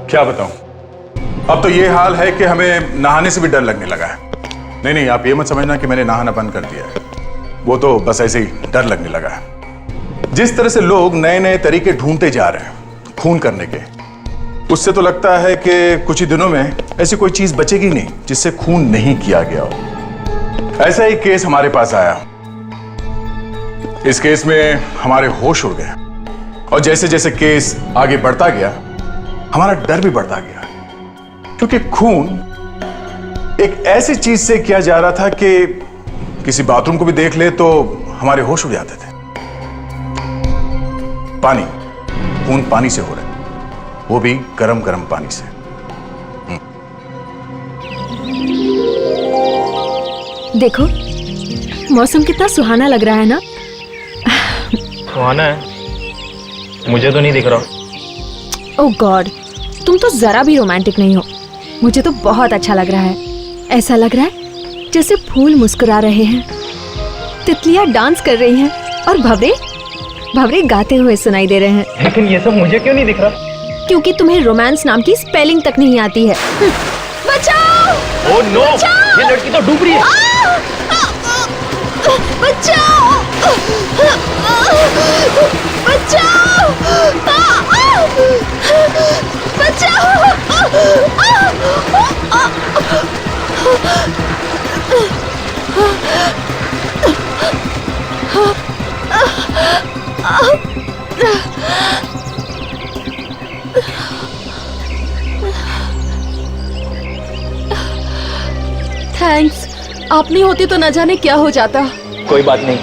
क्या बताऊं, अब तो ये हाल है कि हमें नहाने से भी डर लगने लगा है। नहीं नहीं, आप ये मत समझना कि मैंने नहाना बंद कर दिया है, वो तो बस ऐसे ही डर लगने लगा है। जिस तरह से लोग नए नए तरीके ढूंढते जा रहे हैं खून करने के, उससे तो लगता है कि कुछ ही दिनों में ऐसी कोई चीज बचेगी नहीं जिससे खून नहीं किया गया हो। ऐसा ही केस हमारे पास आया। इस केस में हमारे होश उड़ गए और जैसे जैसे केस आगे बढ़ता गया हमारा डर भी बढ़ता गया, क्योंकि खून एक ऐसी चीज से किया जा रहा था कि किसी बाथरूम को भी देख ले तो हमारे होश उड़ जाते थे। पानी, खून पानी से हो रहा है, वो भी गरम गरम पानी से। देखो मौसम कितना सुहाना लग रहा है ना। सुहाना है, मुझे तो नहीं दिख रहा। ओह गॉड, तुम तो जरा भी रोमांटिक नहीं हो। मुझे तो बहुत अच्छा लग रहा है। ऐसा लग रहा है जैसे फूल मुस्कुरा रहे हैं, तितलियां डांस कर रही हैं और भंवरे भंवरे गाते हुए सुनाई दे रहे हैं। लेकिन ये सब मुझे क्यों नहीं दिख रहा? क्योंकि तुम्हें रोमांस नाम की स्पेलिंग तक नहीं आती है। बचाओ! ओह नो, ये लड़की तो डूब रही है। बचाओ! बचाओ! बचाओ! थैंक्स, आप नहीं होती तो न जाने क्या हो जाता। कोई बात नहीं,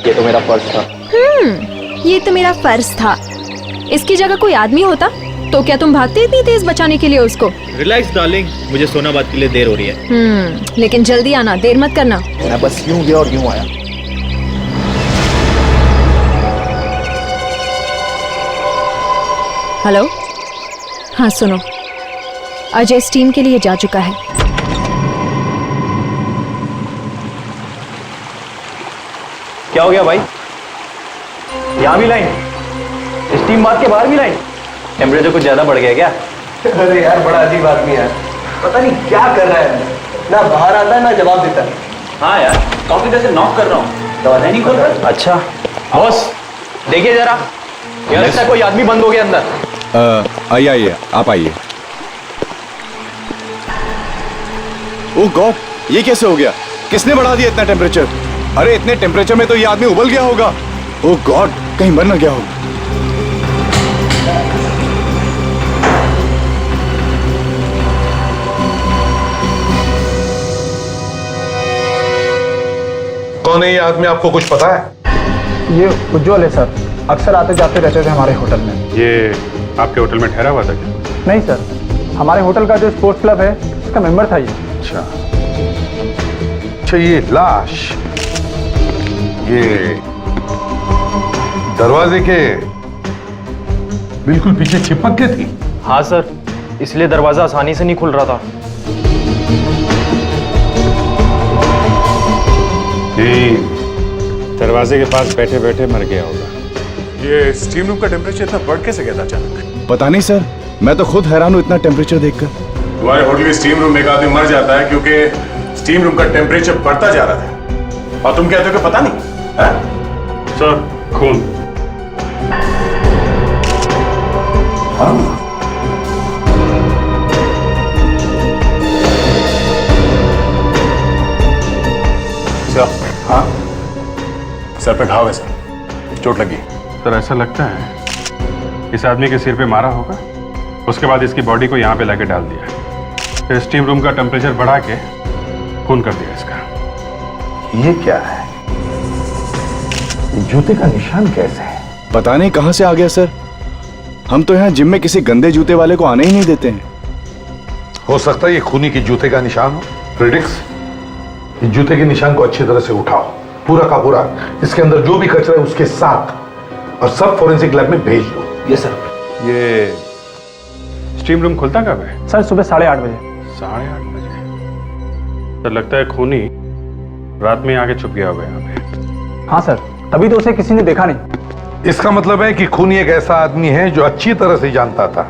ये तो मेरा फर्ज था। ये तो मेरा फर्ज था। इसकी जगह कोई आदमी होता तो क्या तुम भागते इतनी तेज बचाने के लिए उसको? रिलैक्स डार्लिंग, मुझे सोनाबाद के लिए देर हो रही है। लेकिन जल्दी आना, देर मत करना। मैं बस यूं गया और यूं आया। हेलो, हाँ सुनो, अजय स्टीम के लिए जा चुका है। क्या हो गया भाई? यहाँ भी लाइन, स्टीम बात के बाहर भी लाइन। टेम्परेचर कुछ ज्यादा बढ़ गया क्या? अरे यार बड़ा अजीब आदमी है, पता नहीं क्या कर रहा है, ना बाहर आता है ना जवाब देता है। हाँ यार, काफी देर से नॉक कर रहा हूँ, दरवाजा नहीं खोल रहा। अच्छा बॉस, देखिए जरा, क्या लगता है कोई आदमी बंद हो गया अंदर। आइए आइए, आप आइए। ओह गॉड, ये कैसे हो गया? किसने बढ़ा दिया इतना टेम्परेचर? अरे इतने टेम्परेचर में तो ये आदमी उबल गया होगा। ओह गॉड, कहीं मर न गया हो। कौन है ये आदमी, आपको कुछ पता है? ये उज्जवल है सर, अक्सर आते जाते रहते थे हमारे होटल में। ये आपके होटल में ठहरा हुआ था क्या? नहीं सर, हमारे होटल का जो स्पोर्ट्स क्लब है उसका मेंबर था ये। अच्छा अच्छा, ये लाश ये दरवाजे के बिल्कुल पीछे चिपक के थी। हाँ सर, इसलिए दरवाजा आसानी से नहीं खुल रहा था। दरवाजे के पास बैठे बैठे मर गया होगा। ये स्टीम रूम का टेम्परेचर इतना बढ़ कैसे गया था अचानक? पता नहीं सर, मैं तो खुद हैरान हूँ इतना टेम्परेचर देखकर। तुम्हारे होटल के स्टीम रूम में एक आदमी मर जाता है क्योंकि स्टीम रूम का टेम्परेचर बढ़ता जा रहा था, और तुम कहते हो कि पता नहीं है? सर, खून। हाँ, सर पे घाव है सर, चोट लगी। सर ऐसा लगता है इस आदमी के सिर पे मारा होगा, उसके बाद इसकी बॉडी को यहाँ पे लाके डाल दिया, फिर स्टीम रूम का टेम्परेचर बढ़ा के खून कर दिया इसका। ये क्या है? जूते का निशान कैसे है? पता नहीं कहां से आ गया सर। हम तो यहाँ जिम में किसी गंदे जूते वाले को आने ही नहीं देते हैं। हो सकता है ये खूनी के जूते का निशान हो। प्रिडिक्स, इस जूते के निशान को अच्छी तरह से उठाओ, पूरा का पूरा, इसके अंदर जो भी कचरा है उसके साथ, और सब फोरेंसिक लैब में भेज दो। ये सर। ये स्टीम रूम खुलता कब है? सर सुबह 8:30 बजे। 8:30 बजे? सर लगता है खूनी रात में आके छुप गया होगा यहाँ पे। हाँ सर, तभी तो उसे किसी ने देखा नहीं। इसका मतलब है कि खूनी एक ऐसा आदमी है जो अच्छी तरह से जानता था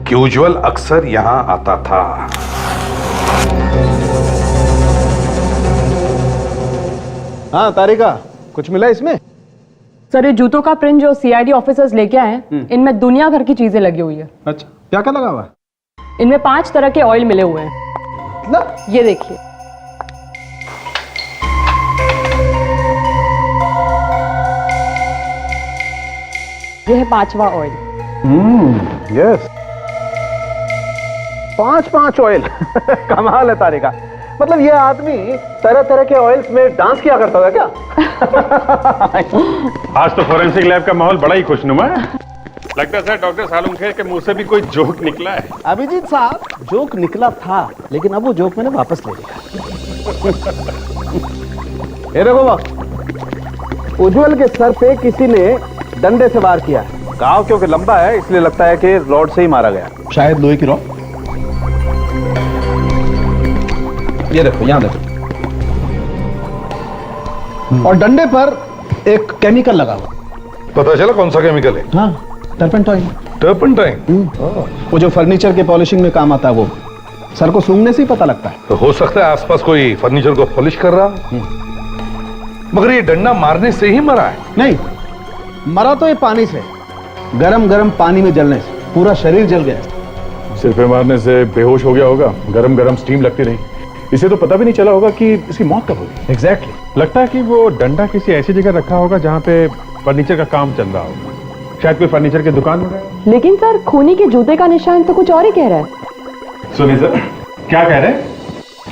कि उज्जवल अक्सर यहां आता था। हाँ तारिका, कुछ मिला इसमें? सर ये जूतों का प्रिंट जो सीआईडी ऑफिसर्स लेके आए हैं, इनमें दुनिया भर की चीजें लगी हुई है। अच्छा, क्या क्या लगा हुआ है? इनमें 5 तरह के ऑयल मिले हुए हैं। मतलब? ये देखिए, ये है 5वां ऑयल। Yes, 5 oil. कमाल है तारिका। मतलब ये आदमी तरह तरह के ऑयल्स में डांस किया करता होगा क्या? आज तो फोरेंसिक लैब का माहौल बड़ा ही खुशनुमा है। लगता है सर डॉक्टर सालुंखे के मुंह से भी कोई जोक निकला है। अभिजीत साहब, जोक निकला था, लेकिन अब वो जोक मैंने वापस ले लिया। ये देखो बॉस, उज्जवल के सर पे किसी ने डंडे से वार किया है। घाव क्योंकि लंबा है इसलिए लगता है कि रॉड से ही मारा गया, शायद लोहे की रॉड। ये देखो, यहां देखो, और डंडे पर एक केमिकल लगा हुआ। पता चला कौन सा केमिकल है? हाँ, टर्पेंटाइन। टर्पेंटाइन? वो जो फर्नीचर के पॉलिशिंग में काम आता है, वो सर को सूंघने से ही पता लगता है। तो हो सकता है आसपास कोई फर्नीचर को पॉलिश कर रहा, मगर ये डंडा मारने से ही मरा है। नहीं, मरा तो ये पानी से, गरम गरम पानी में जलने से पूरा शरीर जल गया। सिर पे मारने से बेहोश हो गया होगा, गरम गरम स्टीम लगती रही, इसे तो पता भी नहीं चला होगा कि इसकी मौत कब हुई। एग्जैक्टली। लगता है कि वो डंडा किसी ऐसी जगह रखा होगा जहाँ पे फर्नीचर का काम चल रहा होगा। शायद कोई फर्नीचर की दुकान में गया। लेकिन सर खूनी के जूते का निशान तो कुछ और ही कह रहा है। सुनिए सर, क्या कह रहे हैं?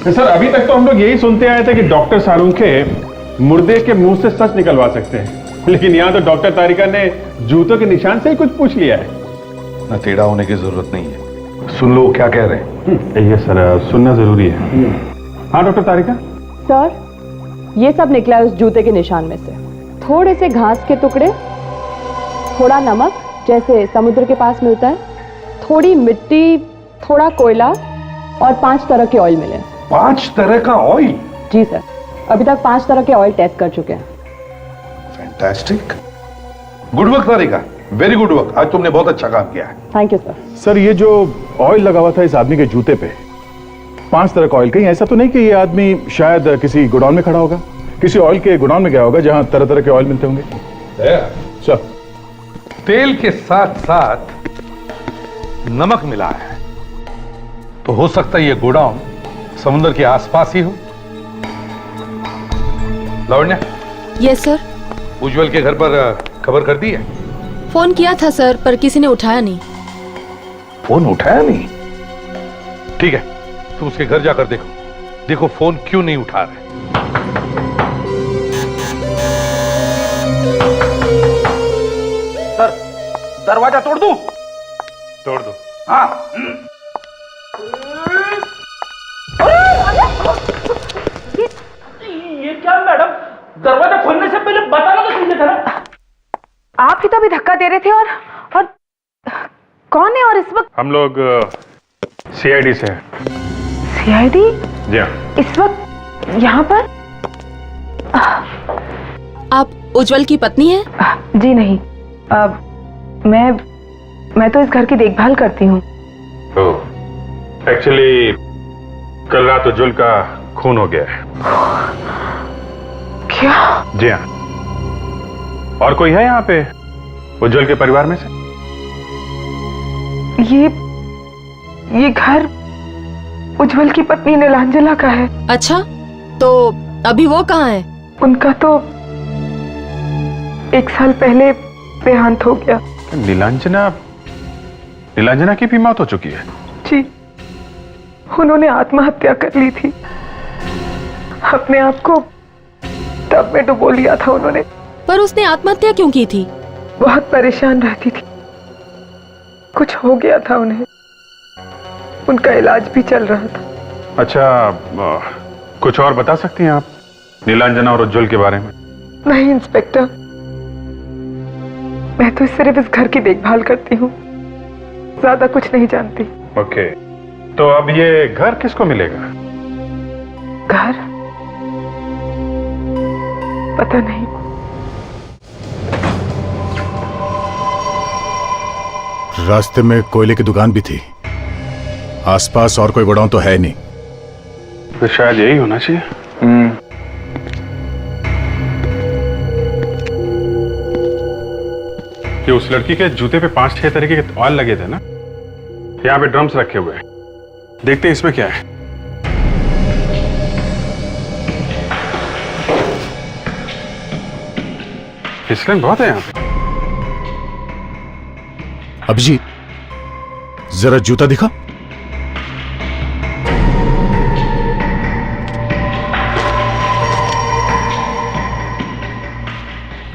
सर अभी तक तो हम लोग यही सुनते आए थे कि डॉक्टर सालुंखे मुर्दे के मुंह से सच निकलवा सकते हैं, लेकिन यहाँ तो डॉक्टर तारिका ने जूतों के निशान से ही कुछ पूछ लिया है। ना टेढ़ा होने की जरूरत नहीं है। सुन लो क्या कह रहे हैं। ये सर सुनना जरूरी है। हाँ डॉक्टर तारिका। सर ये सब निकला है उस जूते के निशान में से। थोड़े से घास के टुकड़े, थोड़ा नमक जैसे समुद्र के पास मिलता है, थोड़ी मिट्टी, थोड़ा कोयला और 5 तरह के ऑयल मिले। 5 तरह का ऑयल? जी सर, अभी तक 5 तरह के ऑयल टेस्ट कर चुके हैं। फैंटास्टिक, गुड वर्क तारिका, वेरी गुड वर्क। आज तुमने बहुत अच्छा काम किया है। Thank you sir. सर ये जो ऑयल लगा हुआ था इस आदमी के जूते पे, 5 तरह का ऑयल, कहीं ऐसा तो नहीं कि ये आदमी शायद किसी गोडाउन में खड़ा होगा, किसी ऑयल के गोडाउन में गया होगा जहां तरह तरह के ऑयल मिलते होंगे? सर तेल के साथ साथ नमक मिला है, तो हो सकता है ये गोडाउन समुद्र के आसपास ही हो। Lavanya, yes sir. उज्जवल के घर पर खबर कर दी है? फोन किया था सर, पर किसी ने उठाया नहीं। फोन उठाया नहीं? ठीक है, तुम उसके घर जाकर देखो, देखो फोन क्यों नहीं उठा रहे। सर दरवाजा तोड़ दूं? तोड़ दो। हाँ। ये क्या मैडम, दरवाजा खोलने से पहले बताना तो चाहिए था ना। आप ही तो अभी धक्का दे रहे थे। और कौन है? और इस वक्त हम लोग सीआईडी से हैं। सीआईडी? जी हाँ। इस वक्त यहाँ पर? आप उज्जवल की पत्नी हैं? जी नहीं, मैं तो इस घर की देखभाल करती हूँ। एक्चुअली कल रात उज्जवल का खून हो गया है। क्या? जी हाँ। और कोई है यहाँ पे उज्जवल के परिवार में से? ये घर उज्जवल की पत्नी नीलांजना का है। अच्छा, तो अभी वो कहाँ है? उनका तो 1 साल पहले देहांत हो गया। नीलांजना की भी मौत हो चुकी है? जी, उन्होंने आत्महत्या कर ली थी। अपने आप को टब में डुबो लिया था उन्होंने। पर उसने आत्महत्या क्यों की थी? बहुत परेशान रहती थी, कुछ हो गया था उन्हें, उनका इलाज भी चल रहा था। अच्छा, कुछ और बता सकती हैं आप नीलांजना और उज्जवल के बारे में? नहीं इंस्पेक्टर, मैं तो सिर्फ इस घर की देखभाल करती हूँ, ज्यादा कुछ नहीं जानती। ओके, तो अब ये घर किसको मिलेगा? घर? पता नहीं। रास्ते में कोयले की दुकान भी थी। आसपास और कोई गोडाउन तो है नहीं। तो शायद यही होना चाहिए। कि उस लड़की के जूते पे 5-6 तरीके के ऑयल लगे थे ना। यहाँ पे ड्रम्स रखे हुए हैं, देखते हैं इसमें क्या है। फिसलन बहुत है यहाँ पे। अभिजीत, जरा जूता दिखा।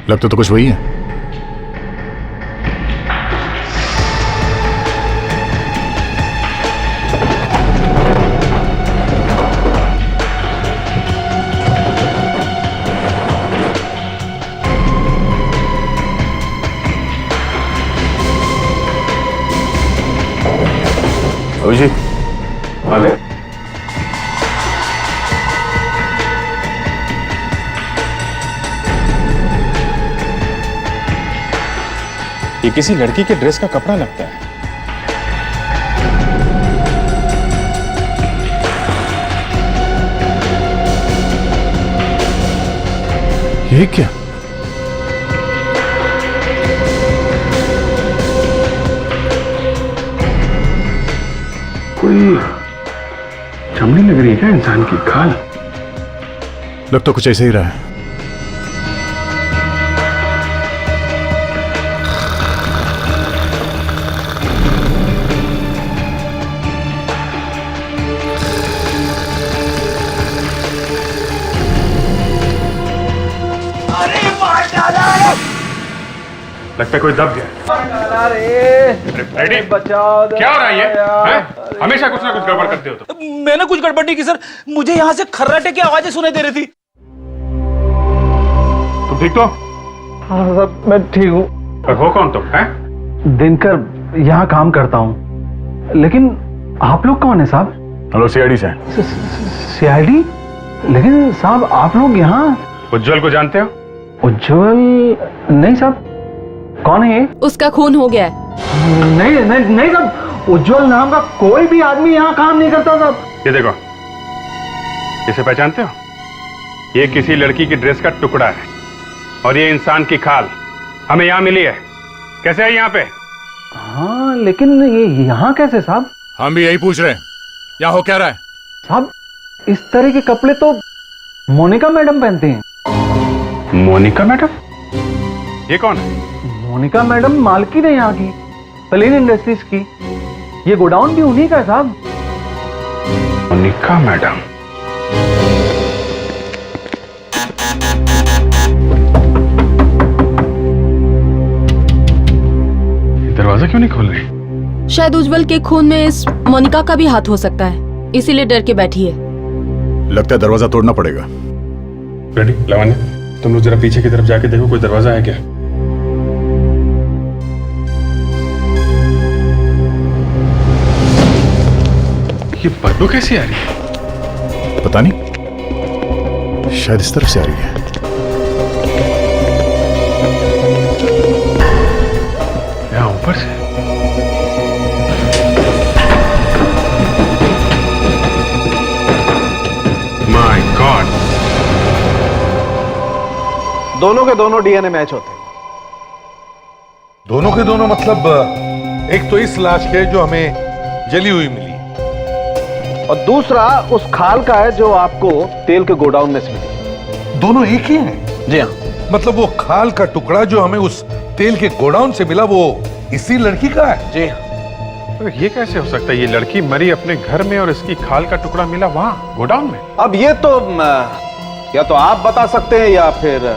लगता तो कुछ वही है। अभिजीत, अरे ये किसी लड़की के ड्रेस का कपड़ा लगता है। ये क्या? कोई चमड़ी लग रही है क्या इंसान की? खाल लग तो कुछ ऐसे ही रहा है। लगता है कोई दब गया। बचाओ, क्या हो रहा है ये? हैं? हमेशा कुछ ना कुछ गड़बड़ करते हो तो। मैंने कुछ गड़बड़ नहीं की सर, मुझे यहाँ से खर्राटे की आवाजें सुनाई दे रही थी। तुम ठीक तो? हाँ साहब, मैं ठीक हूँ। पर हो कौन तुम? हैं? दिनकर यहाँ काम करता हूँ, लेकिन आप लोग कौन है साहब? हेलो, सीआईडी से। सीआईडी? लेकिन साहब आप लोग यहाँ? उज्जवल को जानते हो? उज्जवल? नहीं साहब। कौन है ये? उसका खून हो गया है। नहीं नहीं नहीं साहब, उज्जवल नाम का कोई भी आदमी यहाँ काम नहीं करता साहब। ये देखो, इसे पहचानते हो? ये किसी लड़की की ड्रेस का टुकड़ा है और ये इंसान की खाल हमें यहाँ मिली है। कैसे है यहाँ पे? हाँ, लेकिन ये यहाँ कैसे साहब? हम भी यही पूछ रहे हैं, यहाँ हो क्या रहा है? साहब, इस तरह के कपड़े तो मोनिका मैडम पहनती हैं। मोनिका मैडम? ये कौन है? मोनिका मैडम मालकिन है यहाँ की, प्लेन इंडस्ट्रीज की। ये गोडाउन भी उन्हीं का है साहब। मोनिका मैडम? दरवाजा क्यों नहीं खोल रही? शायद उज्जवल के खून में इस मोनिका का भी हाथ हो सकता है, इसीलिए डर के बैठी है। लगता है दरवाजा तोड़ना पड़ेगा। रेडी? लावण्य, तुम लोग जरा पीछे की तरफ जाके देखो, कोई दरवाजा है क्या? ये बदबू कैसी आ रही है? पता नहीं, शायद इस तरफ से आ रही है। यहाँ ऊपर से? My God! दोनों के दोनों डीएनए मैच होते हैं। दोनों के दोनों मतलब एक तो इस लाश के जो हमें जली हुई मिली, और दूसरा उस खाल का है जो आपको तेल के गोडाउन में से मिली। दोनों एक ही हैं? जी हाँ। मतलब वो खाल का टुकड़ा जो हमें उस तेल के गोडाउन से मिला, वो इसी लड़की का है? जी हाँ। तो ये कैसे हो सकता है? ये लड़की मरी अपने घर में और इसकी खाल का टुकड़ा मिला वहां गोडाउन में। अब ये तो या तो आप बता सकते हैं या फिर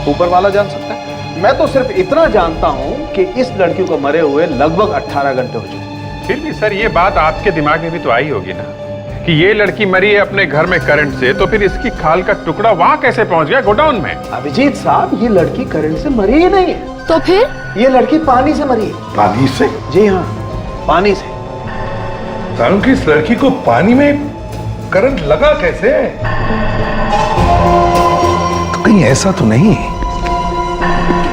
ऊपर वाला जान सकता है। मैं तो सिर्फ इतना जानता हूं कि इस लड़की को मरे हुए लगभग 18 घंटे हो चुके। फिर भी सर, ये बात आपके दिमाग में भी तो आई होगी ना कि ये लड़की मरी है अपने घर में करंट से, तो फिर इसकी खाल का टुकड़ा वहां कैसे पहुंच गया गोडाउन में? अभिजीत साहब, ये लड़की करंट से मरी ही नहीं है। तो फिर? ये लड़की पानी से मरी है। पानी से? जी हाँ, पानी से। कारण कि इस लड़की को पानी में करंट लगा कैसे? तो कहीं ऐसा तो नहीं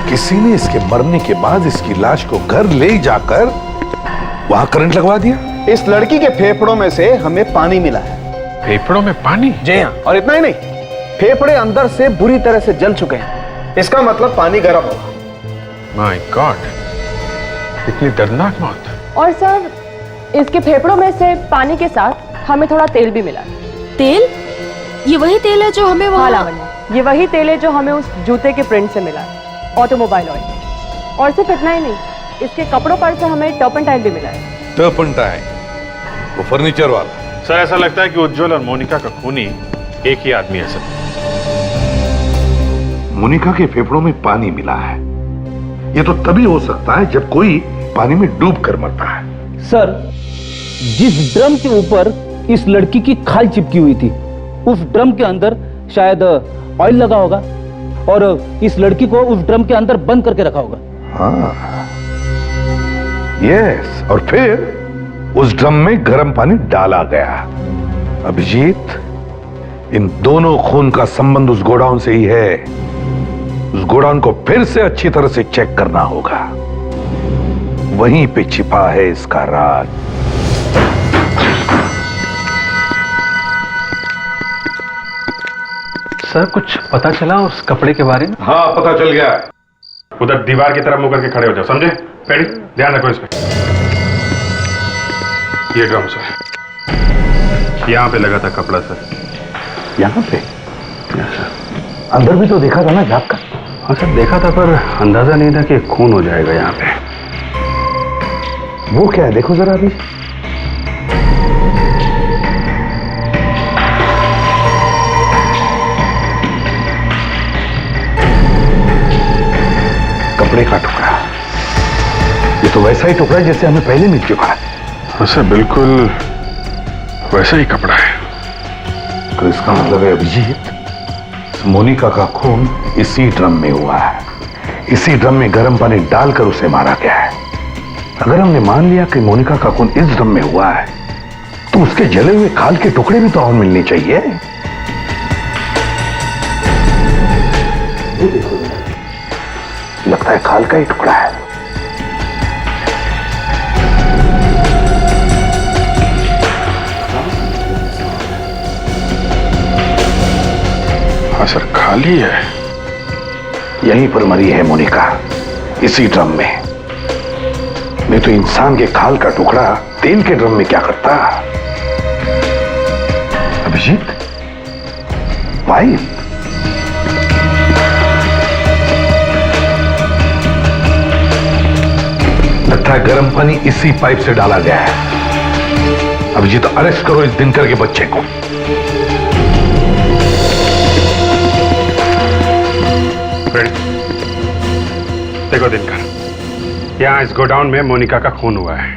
किसी ने इसके मरने के बाद इसकी लाश को घर ले जाकर वहां करंट लगवा दिया। इस लड़की के फेफड़ों में से हमें पानी मिला है। फेफड़ों में पानी? जी हाँ, और इतना ही नहीं, फेफड़े अंदर से बुरी तरह से जल चुके हैं। इसका मतलब पानी गर्म होगा। माय गॉड, इतनी दर्दनाक मौत। और सर, इसके फेफड़ों में से पानी के साथ हमें थोड़ा तेल भी मिला है। तेल? ये वही तेल है जो हमें हाँ वहाँ... लावण्या, ये वही तेल है जो हमें उस जूते के प्रिंट से मिला है, ऑटोमोबाइल ऑयल। और सिर्फ इतना ही नहीं, इसके कपड़ों पर से हमें टर्पेंटाइन भी मिला है। टर्पेंटाइन? वो फर्नीचर वाला? सर, ऐसा लगता है कि उज्जवल और मोनिका का खूनी एक ही आदमी है सर। मोनिका के फेफड़ों में पानी मिला है। ये तो तभी हो सकता है जब कोई पानी में डूब कर मरता है। सर, जिस ड्रम के ऊपर इस लड़की की खाल चिपकी हुई थी, उस ड्रम के अंदर शायद ऑयल लगा होगा और इस लड़की को उस ड्रम के अंदर बंद करके रखा होगा। हाँ, यस, और फिर उस ड्रम में गर्म पानी डाला गया। अभिजीत, इन दोनों खून का संबंध उस गोडाउन से ही है। उस गोडाउन को फिर से अच्छी तरह से चेक करना होगा। वहीं पे छिपा है इसका राज। सर, कुछ पता चला उस कपड़े के बारे में? हाँ, पता चल गया। उधर दीवार की तरफ मुंह करके खड़े हो जाओ, समझे? पेड़ी, ध्यान रखो इस पे। ये ड्रम सर, यहाँ पे लगा था कपड़ा सर। यहाँ पे? अंदर भी तो देखा था ना झाँक कर? हाँ सर, देखा था, पर अंदाजा नहीं था कि खून हो जाएगा यहाँ पे। वो क्या है, देखो जरा अभी। कपड़े का टुकड़ा। ये तो वैसा ही टुकड़ा है जैसे हमें पहले मिल चुका है। हाँ सर, बिल्कुल वैसा ही कपड़ा है। तो इसका मतलब है अभिजीत, मोनिका का खून इसी ड्रम में हुआ है। इसी ड्रम में गर्म पानी डालकर उसे मारा गया है। अगर हमने मान लिया कि मोनिका का खून इस ड्रम में हुआ है, तो उसके जले हुए खाल के टुकड़े भी तो और मिलने चाहिए। लगता है खाल का ही टुकड़ा है। हाँ सर, खाली है। यहीं पर मरी है मोनिका, इसी ड्रम में। नहीं तो इंसान के खाल का टुकड़ा तेल के ड्रम में क्या करता? अभिजीत, पाइप। लगता है गर्म पानी इसी पाइप से डाला गया है। अभिजीत, अरेस्ट करो इस दिनकर के बच्चे को। देखो दिनकर, यहाँ इस गोडाउन में मोनिका का खून हुआ है,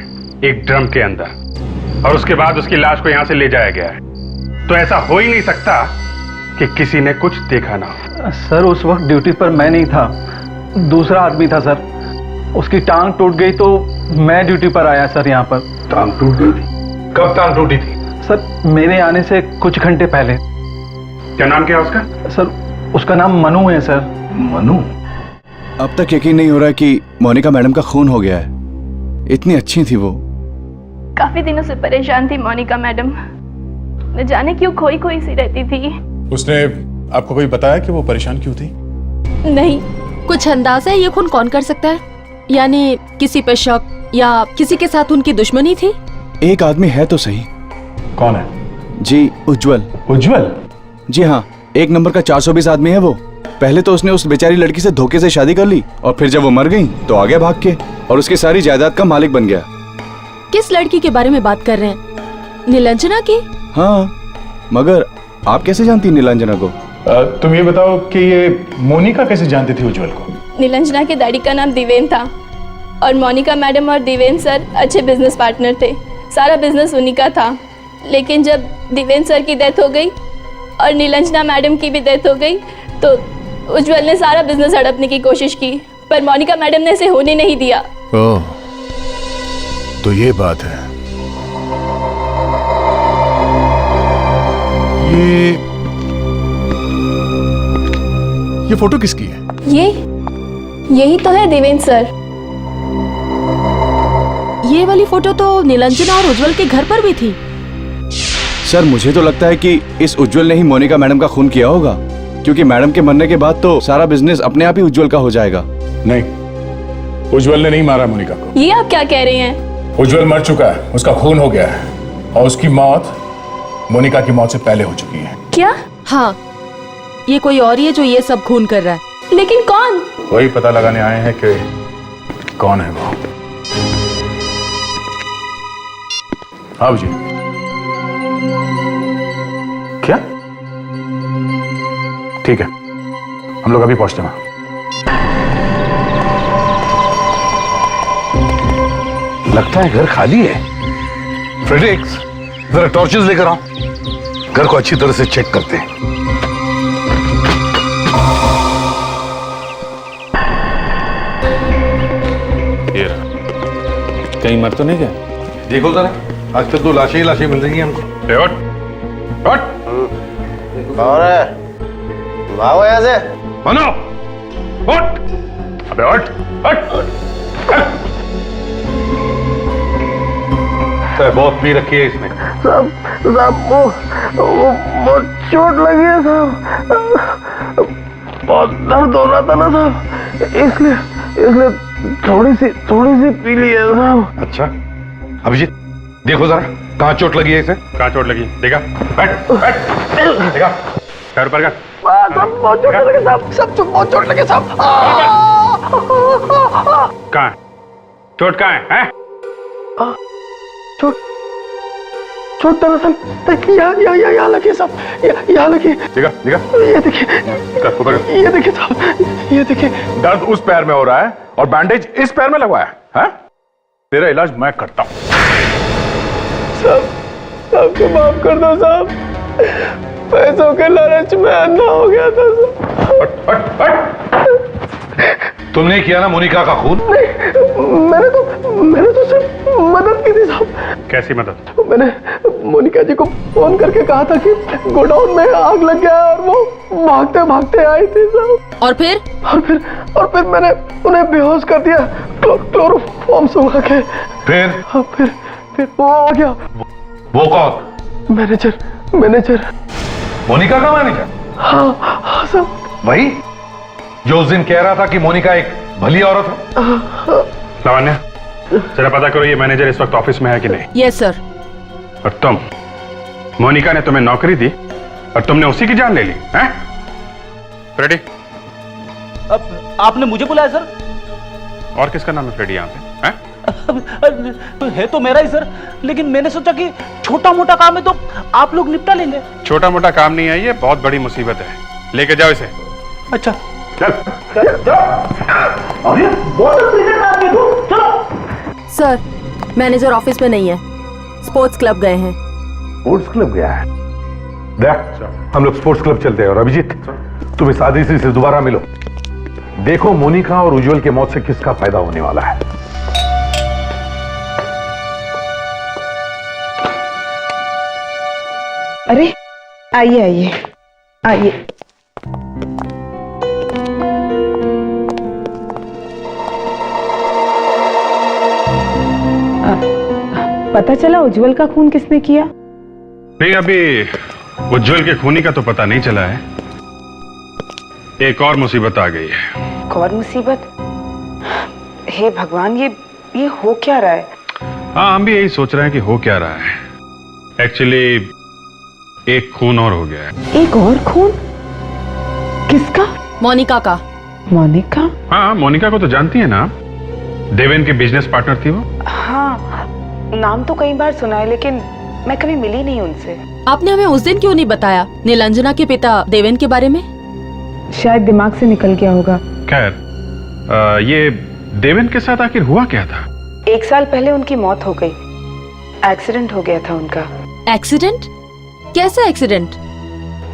एक ड्रम के अंदर, और उसके बाद उसकी लाश को यहाँ से ले जाया गया है। तो ऐसा हो ही नहीं सकता कि किसी ने कुछ देखा ना हो। सर, उस वक्त ड्यूटी पर मैं नहीं था, दूसरा आदमी था सर। उसकी टांग टूट गई तो मैं ड्यूटी पर आया सर यहाँ पर। टांग टूट गई थी? कब टांग टूटी थी? सर, मेरे आने से कुछ घंटे पहले। क्या नाम क्या है उसका? सर, उसका नाम मनु है सर। मनु? अब तक यकीन नहीं हो रहा कि मोनिका मैडम का खून हो गया है। इतनी अच्छी थी वो। काफी दिनों से परेशान थी मोनिका मैडम, न जाने क्यों खोई खोई सी रहती थी। उसने आपको कोई बताया कि वो परेशान क्यों थी? नहीं, कुछ अंदाजा है ये खून कौन कर सकता है? यानी किसी पे शक या किसी के साथ उनकी दुश्मनी थी? एक आदमी है तो सही। कौन है? जी, उज्जवल। उज्जवल? जी हाँ, 1 नंबर का 420 आदमी है वो। पहले तो उसने उस बेचारी लड़की से धोखे से शादी कर ली, और फिर जब वो मर गई तो आ गया भाग के, और उसकी सारी जायदाद का मालिक बन गया। किस लड़की के बारे में बात कर रहे हैं? नीलांजना की? हाँ, मगर आप कैसे जानती नीलांजना को? तुम ये बताओ कि ये मोनिका कैसे जानती थी उज्जवल को? नीलांजना के डैडी का नाम दिवेन था, और मोनिका मैडम और दिवेन सर अच्छे बिजनेस पार्टनर थे। सारा बिजनेस उन्हीं का था। लेकिन जब दिवेन सर की डेथ हो गई और नीलांजना मैडम की भी डेथ हो गई, तो उज्जवल ने सारा बिजनेस हड़पने की कोशिश की, पर मोनिका मैडम ने इसे होने नहीं दिया। ओह, तो ये बात है। ये फोटो किसकी है? ये यही तो है देवेंद्र सर। ये वाली फोटो तो नीलांजना और उज्जवल के घर पर भी थी। सर मुझे तो लगता है कि इस उज्जवल ने ही मोनिका मैडम का खून किया होगा, क्योंकि मैडम के मरने के बाद तो सारा बिजनेस अपने आप ही उज्जवल का हो जाएगा। नहीं, उज्जवल ने नहीं मारा मोनिका को। ये आप क्या कह रहे हैं? उज्जवल मर चुका है, उसका खून हो गया है और उसकी मौत मोनिका की मौत से पहले हो चुकी है। क्या? हाँ, ये कोई और ही है जो ये सब खून कर रहा है। लेकिन कौन? वही पता लगाने आए हैं कि कौन है वो। हाँ जी। क्या? ठीक है, हम लोग अभी पहुंचते हैं। लगता है घर खाली है। फ्रेडरिक्स, जरा टॉर्चेस लेकर आओ, घर को अच्छी तरह से चेक करते हैं। ये रहा। कहीं मर तो नहीं गया? देखो जरा, आज तक तो लाशें ही लाशें मिल रही हैं हमको। कौन है? भागो यहाँ से। मनो, उठ! अबे उठ! बहुत पी रखी है इसने। साहब वो चोट लगी है साहब, बहुत दर्द हो रहा था ना साहब, इसलिए थोड़ी सी पी ली है साहब। अच्छा, अभिजीत देखो जरा, कहाँ चोट लगी है इसे? कहाँ चोट लगी? देखा? बैठ बैठ, देखा? पैर ऊपर कर। सब बहुत चोट लगे साहब, सब बहुत चोट लगे साहब। कहाँ है? चोट कहाँ है? चोट दरअसल यहाँ लगी साहब, यहाँ लगी। देखा? ये देखिए, ये देखिए साहब, ये देखिए। दर्द उस पैर में हो रहा है और बैंडेज इस पैर में लगवाया है? तेरा इलाज मैं करता हूं। साहब आपको माफ कर दो साहब, पैसों के लालच में अंधा हो गया था साहब। तुमने किया ना मोनिका का खून? नहीं, मैंने तो सिर्फ मदद की थी साहब। कैसी मदद? मैंने मोनिका जी को फोन करके कहा था कि गोडाउन में आग लग गया और वो भागते भागते आई थी साहब। और फिर मैंने उन्हें बेहोश कर दिया क्लोरोफॉर्म सुखा के। फिर वो आ गया। वो कौन? मैनेजर। मोनिका का मैनेजर? हाँ साहब। वही जो उस दिन कह रहा था कि मोनिका एक भली औरत है। लावण्या, जरा पता करो ये मैनेजर इस वक्त ऑफिस में है कि नहीं। Yes sir. और तुम, मोनिका ने तुम्हें नौकरी दी और तुमने उसी की जान ले ली, हैं? फ्रेडी? अब आपने मुझे बुलाया सर? और किसका नाम है फ्रेडी यहाँ पे? हैं? है तो मेरा ही सर, लेकिन मैंने सोचा कि छोटा मोटा काम है तो आप लोग निपटा लेंगे। छोटा मोटा काम नहीं है, ये बहुत बड़ी मुसीबत है। लेके जाओ इसे। अच्छा चल। सर, मैनेजर ऑफिस में नहीं है, स्पोर्ट्स क्लब गए हैं। स्पोर्ट्स क्लब गया है? देख, हम लोग स्पोर्ट्स क्लब चलते हैं। और अभिजीत, तुम इस आदित्य से दोबारा मिलो, देखो मोनिका और उज्जवल के मौत से किसका फायदा होने वाला है। अरे आइए। पता चला उज्जवल का खून किसने किया? नहीं, अभी उज्जवल के खूनी का तो पता नहीं चला है। एक और मुसीबत आ गई है। एक और मुसीबत? हे भगवान, ये हो क्या रहा है? हाँ, हम भी यही सोच रहे हैं कि हो क्या रहा है। एक्चुअली एक खून और हो गया है। एक और खून? किसका? मोनिका का। मोनिका? हाँ, मोनिका को तो जानती है ना, देवेन की बिजनेस पार्टनर थी वो। हाँ, नाम तो कई बार सुना है, लेकिन मैं कभी मिली नहीं उनसे। आपने हमें उस दिन क्यों नहीं बताया नीलांजना के पिता देवेन के बारे में? शायद दिमाग से निकल गया होगा। खैर, ये देवेन के साथ आखिर हुआ क्या था? 1 साल पहले उनकी मौत हो गई। एक्सीडेंट हो गया था उनका। एक्सीडेंट? कैसा एक्सीडेंट?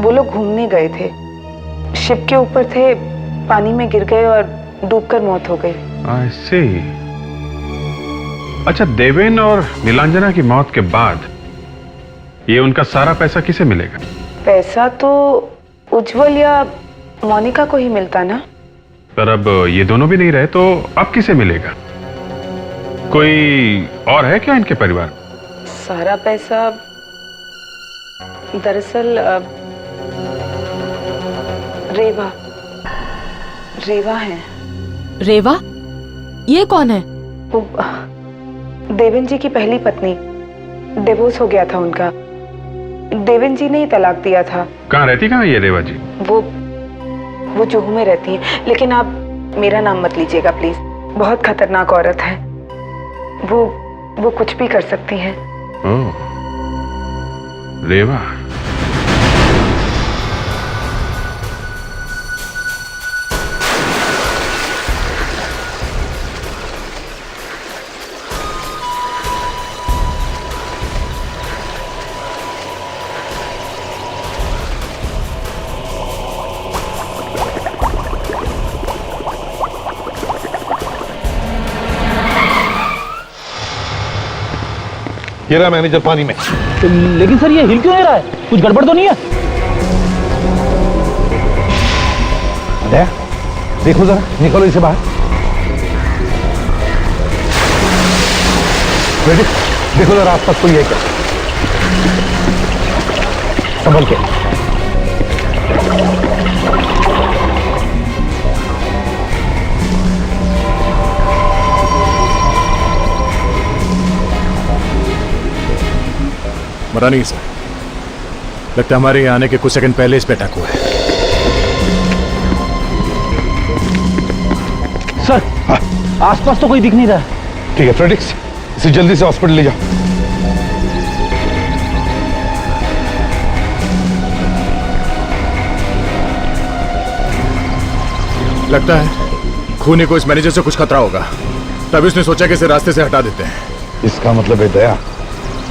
वो लोग घूमने गए थे, शिप के ऊपर थे, पानी में गिर गए और डूबकर मौत हो गई। I see। अच्छा, देवेन और नीलांजना की मौत के बाद ये उनका सारा पैसा किसे मिलेगा? पैसा तो उज्जवल या मोनिका को ही मिलता ना। पर अब ये दोनों भी नहीं रहे तो अब किसे मिलेगा? कोई और है क्या इनके परिवार? सारा पैसा दरअसल रेवा है। रेवा? ये कौन है? वो देवेन जी की पहली पत्नी, डिवोर्स हो गया था उनका। देवेन जी ने ही तलाक दिया था। कहाँ रहती, कहाँ ये रेवा जी? वो जुहू में रहती है, लेकिन आप मेरा नाम मत लीजिएगा प्लीज। बहुत खतरनाक औरत है वो कुछ भी कर सकती है। ओह, रेवा। ये रहा मैनेजर पानी में। लेकिन सर ये हिल क्यों नहीं रहा है? कुछ गड़बड़ तो नहीं है? अरे देखो जरा, निकलो इसे बाहर। देखो जरा आसपास कोई है क्या? संभल के। मरा नहीं सर, लगता है हमारे यहाँ आने के कुछ सेकंड पहले इस पे अटैक हुआ है। सर आसपास तो कोई दिख नहीं रहा है। ठीक है फ्रेडिक्स, इसे जल्दी से हॉस्पिटल ले जाओ। लगता है खूनी को इस मैनेजर से कुछ खतरा होगा, तभी उसने सोचा कि इसे रास्ते से हटा देते हैं। इसका मतलब है दया,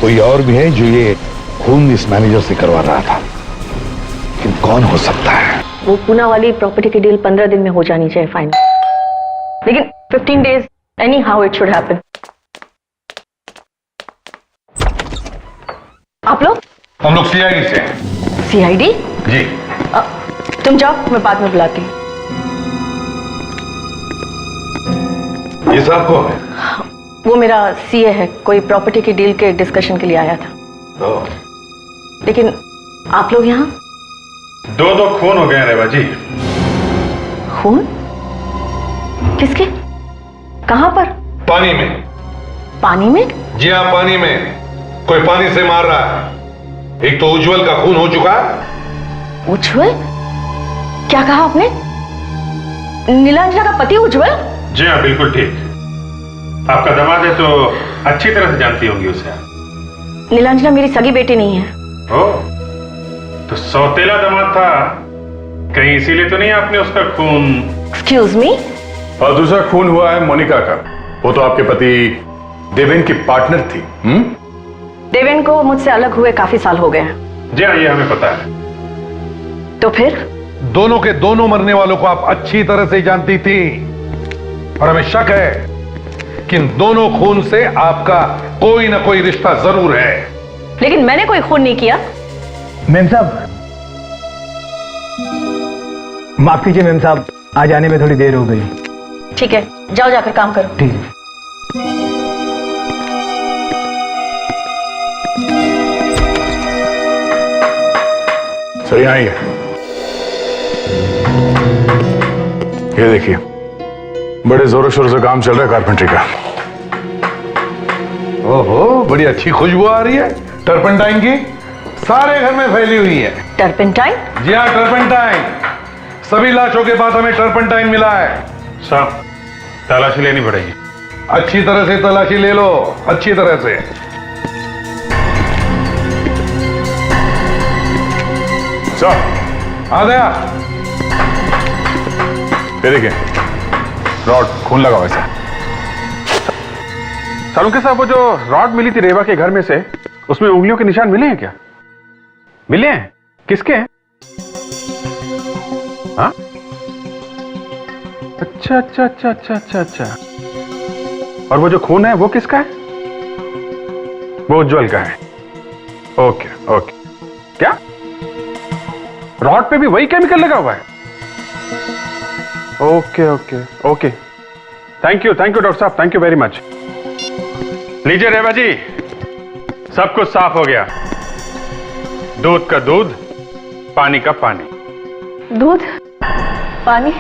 कोई और भी है जो ये खून इस मैनेजर से करवा रहा था, लेकिन कौन हो सकता है? वो पूना वाली प्रॉपर्टी की डील 15 दिन में हो जानी चाहिए फाइनल, लेकिन 15 days any how it should happen. आप लोग? हम लोग सीआईडी से। सीआईडी? जी। तुम जाओ, मैं बाद में बुलाती हूँ। ये साहब कौन है? वो मेरा सीए है, कोई प्रॉपर्टी की डील के डिस्कशन के लिए आया था। लेकिन आप लोग यहाँ? दो खून हो गए रेवा जी। खून? किसके? कहाँ पर? पानी में। पानी में? जी हाँ, पानी में कोई पानी से मार रहा है। एक तो उज्जवल का खून हो चुका है। उज्जवल? क्या कहा आपने? नीलांजना का पति उज्जवल? जी हाँ, बिल्कुल ठीक। आपका दामाद है तो अच्छी तरह से जानती होंगी उसे। नीलांजना मेरी सगी बेटी नहीं है। ओह, तो सौतेला दामाद था कहीं, इसीलिए तो नहीं आपने उसका खून? Excuse me? और दूसरा खून हुआ है मोनिका का, वो तो आपके पति देवेन की पार्टनर थी। देवेन को मुझसे अलग हुए काफी साल हो गए हैं। जी हाँ, ये हमें पता है। तो फिर? दोनों के दोनों मरने वालों को आप अच्छी तरह से जानती थी, और हमें शक है कि इन दोनों खून से आपका कोई ना कोई रिश्ता जरूर है। लेकिन मैंने कोई खून नहीं किया। मेम साहब, माफ कीजिए मेम साहब, आज आने में थोड़ी देर हो गई। ठीक है, जाओ जाकर काम करो। ठीक है। सर यहाँ ही है, ये देखिए, बड़े जोरों शोरों से काम चल रहा है कारपेंट्री का। ओहो, बड़ी अच्छी खुशबू आ रही है टर्पेंटाइन की, सारे घर में फैली हुई है। टर्पेंटाइन? जी हाँ, टर्पेंटाइन। सभी लाशों के बाद हमें टर्पेंटाइन मिला है। साहब, तलाशी लेनी पड़ेगी। अच्छी तरह से तलाशी ले लो, अच्छी तरह से। सर, आ गया। ये देखिए, रॉड खून लगा हुआ है। सालुंके साहब, वो जो रॉड मिली थी रेवा के घर में से, उसमें उंगलियों के निशान मिले हैं क्या? मिले हैं? किसके हैं? हाँ? अच्छा अच्छा अच्छा अच्छा अच्छा अच्छा। और वो जो खून है वो किसका है? वो उज्जवल का है। Okay okay. क्या रॉड पे भी वही केमिकल लगा हुआ है? Okay okay okay, thank you doctor साहब, थैंक यू वेरी मच। लीजिए रेवा जी, सब कुछ साफ हो गया। दूध का दूध, पानी का पानी। दूध पानी?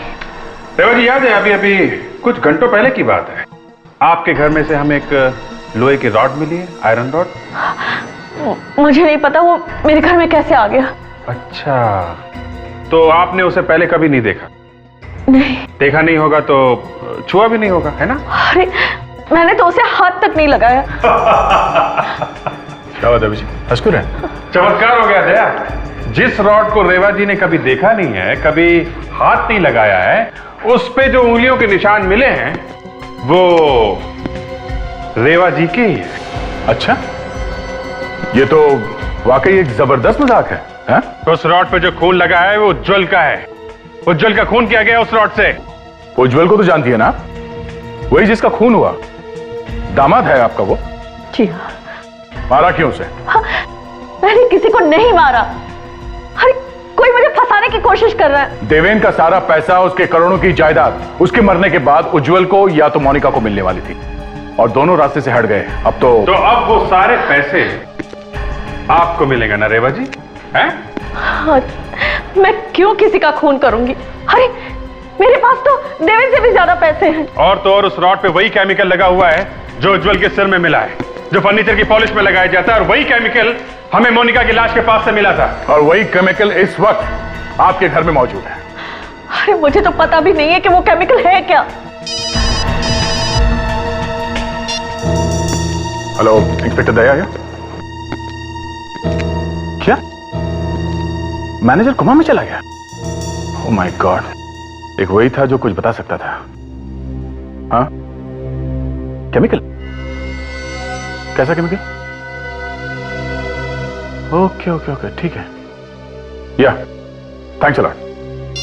रेवा जी याद है अभी अभी कुछ घंटों पहले की बात है, आपके घर में से हमें एक लोहे की रॉड मिली है, आयरन रॉड। मुझे नहीं पता वो मेरे घर में कैसे आ गया। अच्छा, तो आपने उसे पहले कभी नहीं देखा? नहीं। देखा नहीं होगा तो छुआ भी नहीं होगा, है ना? अरे मैंने तो उसे हाथ तक नहीं लगाया। क्या बात है अभिषेक, हंस क्यों रहे? चमत्कार हो गया दया। जिस रॉड को रेवा जी ने कभी देखा नहीं है, कभी हाथ नहीं लगाया है, उस पे जो उंगलियों के निशान मिले हैं वो रेवा जी के ही है। अच्छा, ये तो वाकई एक जबरदस्त मजाक है? उस रॉड पे जो खून लगा है वो उज्जवल का है। उज्जवल का खून किया गया उस रॉड से। उज्जवल को तो जानती है ना, वही जिसका खून हुआ, दामाद है आपका वो। जी हाँ। मारा क्यों उसे? हाँ, मैंने किसी को नहीं मारा। अरे कोई मुझे फंसाने की कोशिश कर रहा है। देवेन का सारा पैसा, उसके करोड़ों की जायदाद उसके मरने के बाद उज्जवल को या तो मोनिका को मिलने वाली थी, और दोनों रास्ते से हट गए। अब तो अब वो सारे पैसे आपको मिलेंगे ना रेवा जी, हैं? हाँ, मैं क्यों किसी का खून करूंगी? अरे मेरे पास तो देवेन से भी ज्यादा पैसे हैं। और तो और उस रॉड पे वही केमिकल लगा हुआ है जो उज्जवल के सिर में मिला है, जो फर्नीचर की पॉलिश में लगाया जाता है, और वही केमिकल हमें मोनिका की लाश के पास से मिला था, और वही केमिकल इस वक्त आपके घर में मौजूद है। अरे मुझे तो पता भी नहीं है कि वो केमिकल है क्या। हेलो, इंस्पेक्टर दया आया? क्या मैनेजर कोमा में चला गया? ओह माय गॉड, एक वही था जो कुछ बता सकता था। हाँ, केमिकल? कैसा केमिकल? ओके ओके ओके, ठीक है। या थैंक्स अ लॉट।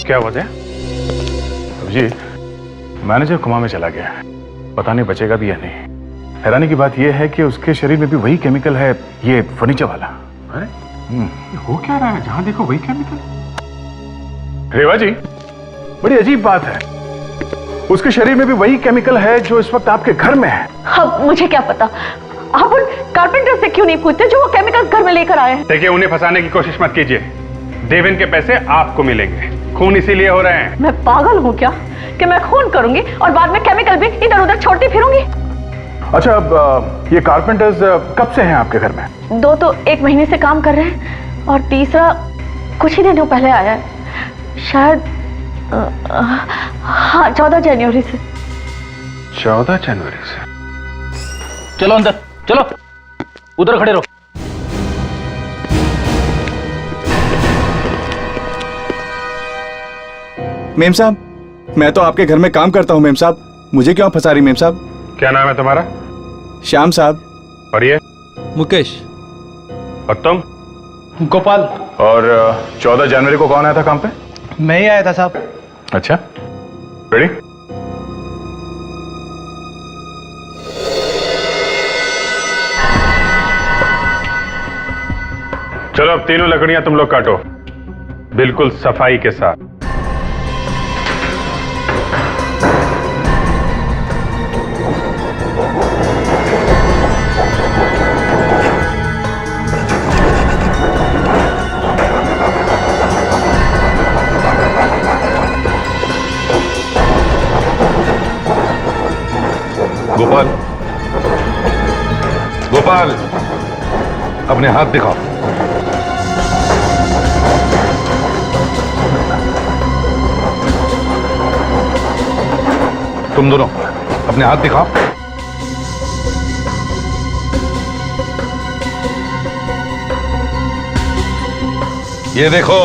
क्या वजह? जी, मैनेजर कोमा में चला गया, पता नहीं बचेगा भी या नहीं। हैरानी की बात यह है कि उसके शरीर में भी वही केमिकल है, ये फर्नीचर वाला। अरे ये हो क्या रहा है? जहां देखो वही केमिकल। रेवा जी, बड़ी अजीब बात है, उसके शरीर में भी वही केमिकल है जो इस वक्त आपके घर में है। अब मुझे क्या पता, आप उन कारपेंटर से क्यों नहीं पूछते जो वो केमिकल घर में लेकर आए हैं? देखिए, उन्हें फंसाने की कोशिश मत कीजिए। देवेन के पैसे आपको मिलेंगे, खून इसीलिए हो रहे हैं। मैं पागल हूँ क्या कि मैं खून करूंगी और बाद में केमिकल भी इधर उधर छोड़ती फिरूंगी? अच्छा, अब ये कारपेंटर्स कब से हैं आपके घर में? 2 तो 1 महीने से काम कर रहे हैं, और तीसरा कुछ ही दिनों पहले आया है, शायद हाँ 14 जनवरी से। 14 जनवरी से? चलो अंदर, चलो उधर खड़े रहो। मेम साहब, मैं तो आपके घर में काम करता हूँ मेम साहब, मुझे क्यों फंसा रही मेम साहब? क्या नाम है तुम्हारा? श्याम साहब। और ये? मुकेश। और तुम? गोपाल। और 14 जनवरी को कौन आया था काम पे? मैं ही आया था साहब। अच्छा, रेडी? चलो अब तीनों लकड़ियां तुम लोग काटो, बिल्कुल सफाई के साथ। गोपाल, गोपाल, अपने हाथ दिखाओ। तुम दोनों अपने हाथ दिखाओ। ये देखो,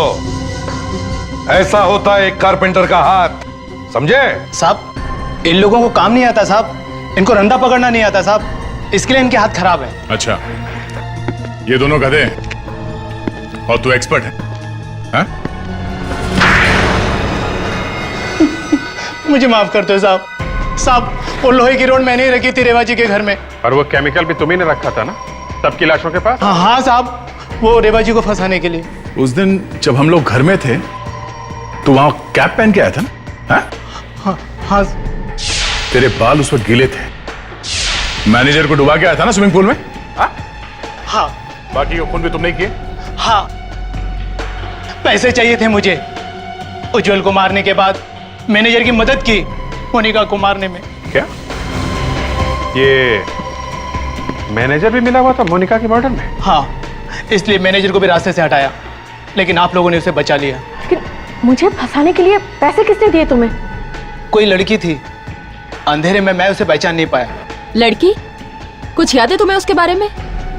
ऐसा होता है एक कारपेंटर का हाथ, समझे? साहब, इन लोगों को काम नहीं आता साहब, इनको रंदा पकड़ना नहीं आता साहब, इसके लिए इनके हाथ खराब है। अच्छा, ये दोनों गधे हैं और तू एक्सपर्ट है, हाँ? मुझे माफ करते हो साहब। साहब, वो लोहे की रोड मैंने ही रखी थी रेवा जी के घर में। और वो केमिकल भी तुम्ही ने रखा था ना सबकी लाशों के पास? हाँ साहब, वो रेवा जी को फंसाने के लिए। उस दिन जब हम लोग घर में थे तो वहां कैप पहन के आया था ना? हाँ? हाँ। तेरे बाल उस वक्त गीले थे, मैनेजर को डुबा के आया था ना स्विमिंग पूल में? हाँ। बाकी के खून भी तुम नहीं किए? हाँ, पैसे चाहिए थे मुझे। उज्जवल को मारने के बाद मैनेजर की मदद की मोनिका को मारने में। क्या ये मैनेजर भी मिला हुआ था मोनिका के मर्डर में? हाँ, इसलिए मैनेजर को भी रास्ते से हटाया, लेकिन आप लोगों ने उसे बचा लिया। लेकिन मुझे फंसाने के लिए पैसे किसने दिए तुम्हें? कोई लड़की थी, अंधेरे में मैं उसे पहचान नहीं पाया। लड़की? कुछ याद है तुम्हें उसके बारे में?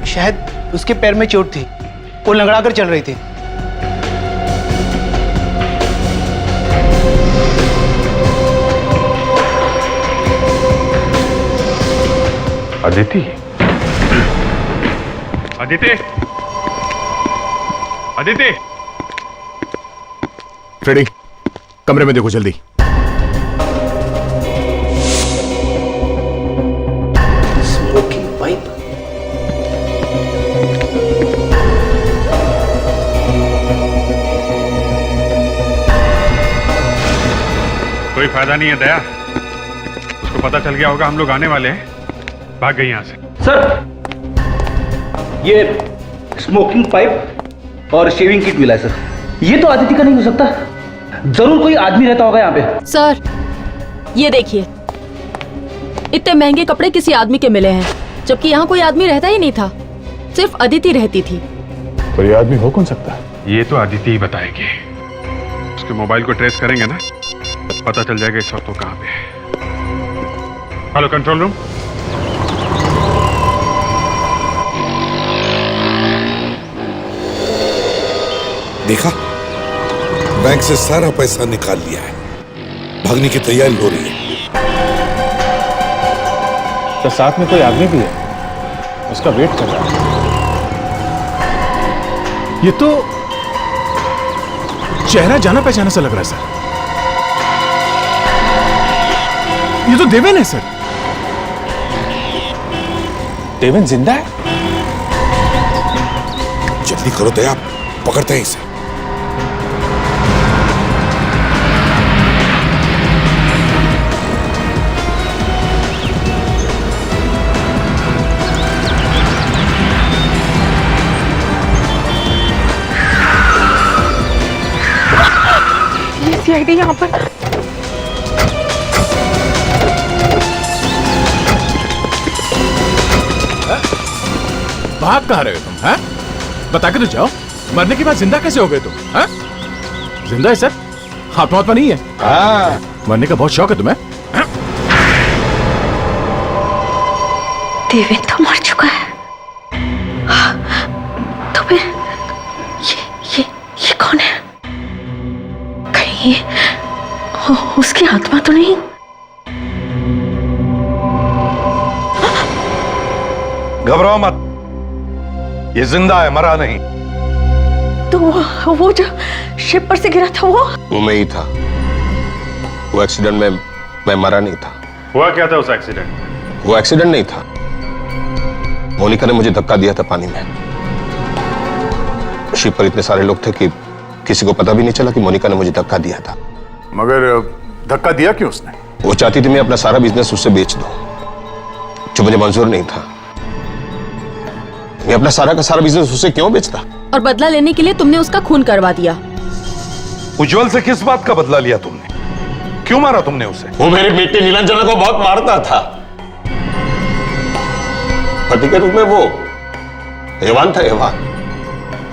शायद उसके पैर में चोट थी, वो लंगड़ा कर चल रही थी। अदिति, अदिति, अदिति, फ्रेडी, कमरे में देखो जल्दी। Smoking pipe. कोई फायदा नहीं है दया, उसको पता चल गया होगा हम लोग आने वाले हैं, भाग गई यहां से। सर, ये स्मोकिंग पाइप और शेविंग किट मिला है सर। ये तो अदिति का नहीं हो सकता, जरूर कोई आदमी रहता होगा यहाँ पे। सर, ये देखिए, इतने महंगे कपड़े किसी आदमी के मिले हैं, जबकि यहाँ कोई आदमी रहता ही नहीं था, सिर्फ अदिति रहती थी। पर ये आदमी हो कौन सकता है? ये तो अदिति ही बताएगी। उसके मोबाइल को ट्रेस करेंगे ना, पता चल जाएगा इस वक्त वो कहाँ पे है। Hello control room. देखा, बैंक से सारा पैसा निकाल लिया है, भागने की तैयारी हो रही है। तो साथ में कोई आदमी भी है, उसका वेट कर रहा है। ये तो चेहरा जाना पहचाना सा लग रहा है सर। ये तो देवेन है सर। देवेन जिंदा है? जल्दी करो दया, पकड़ते हैं इसे। सीआईडी यहाँ पर। भाग कहाँ रहे हो तुम? हैं? बता के तो जाओ, मरने के बाद जिंदा कैसे हो गए तुम? हैं? जिंदा है सर, आत्मा नहीं है। हाँ। मरने का बहुत शौक है तुम्हें? देवेन तो मर चुका है। तो फिर ये कौन है? कहीं उसकी आत्मा तो नहीं? घबराओ मत, ये जिंदा है, मरा नहीं। तो वो जो शिप पर से गिरा था वो मैं ही था। वो एक्सीडेंट में मैं मरा नहीं था। हुआ क्या था उस एक्सीडेंट? वो एक्सीडेंट नहीं था, मोनिका ने मुझे धक्का दिया था पानी में। शिप पर इतने सारे लोग थे कि किसी को पता भी नहीं चला कि मोनिका ने मुझे धक्का दिया था। मगर धक्का दिया क्यों उसने? वो चाहती थी मैं अपना सारा बिजनेस उससे बेच दूं, जो मुझे मंजूर नहीं था। मैं अपना सारा का सारा बिजनेस उससे क्यों बेचता? और बदला लेने के लिए तुमने उसका खून करवा दिया। उज्जवल से किस बात का बदला लिया तुमने? क्यों मारा तुमने उसे? वो मेरी बेटी नीलांजना को बहुत मारता था। पति के रूप में वो हैवान था, हैवान।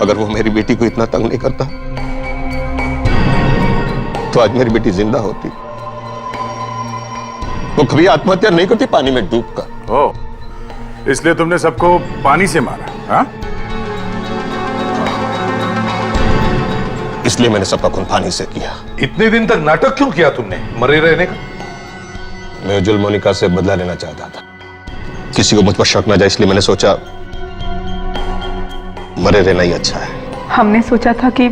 अगर वो मेरी बेटी को इतना तंग नहीं करता तो आज मेरी बेटी जिंदा होती। वो कभी आत्महत्या नहीं करती पानी में डूबकर। ओह, इसलिए तुमने सबको पानी से मारा? हाँ? इसलिए मैंने सबका खून पानी से किया। इतने दिन तक नाटक क्यों किया तुमने मरे रहने का? मैं उज्जवल मोनिका से बदला लेना चाहता था, किसी को मुझ पर शक न जाए, इसलिए मैंने सोचा मरे रहना ही अच्छा है। हमने सोचा था कि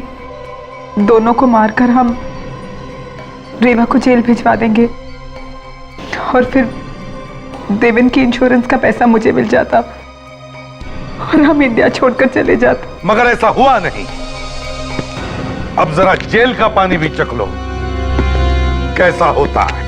दोनों को मारकर हम रेवा को जेल भिजवा देंगे और फिर देवेन की इंश्योरेंस का पैसा मुझे मिल जाता और हम इंडिया छोड़कर चले जाते। मगर ऐसा हुआ नहीं। अब जरा जेल का पानी भी चख लो, कैसा होता है।